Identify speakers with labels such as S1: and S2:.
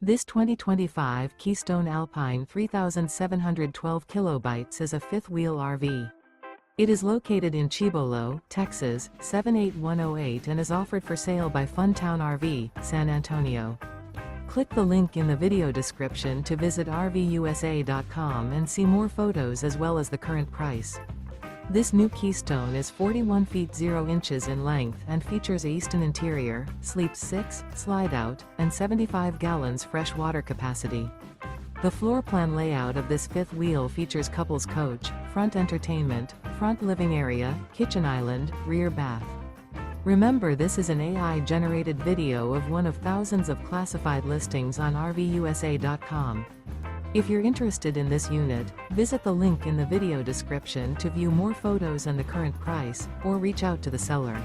S1: This 2025 Keystone Alpine 3,712 kilobytes is a fifth-wheel RV. It is located in Cibolo, Texas, 78108 and is offered for sale by Funtown RV, San Antonio. Click the link in the video description to visit RVUSA.com and see more photos as well as the current price. This new Keystone is 41 feet 0 inches in length and features EASTON interior, sleeps 6, slide-out, and 75 gallons fresh water capacity. The floor plan layout of this fifth wheel features couples coach, front entertainment, front living area, kitchen island, rear bath. Remember, this is an AI-generated video of one of thousands of classified listings on RVUSA.com. If you're interested in this unit, visit the link in the video description to view more photos and the current price, or reach out to the seller.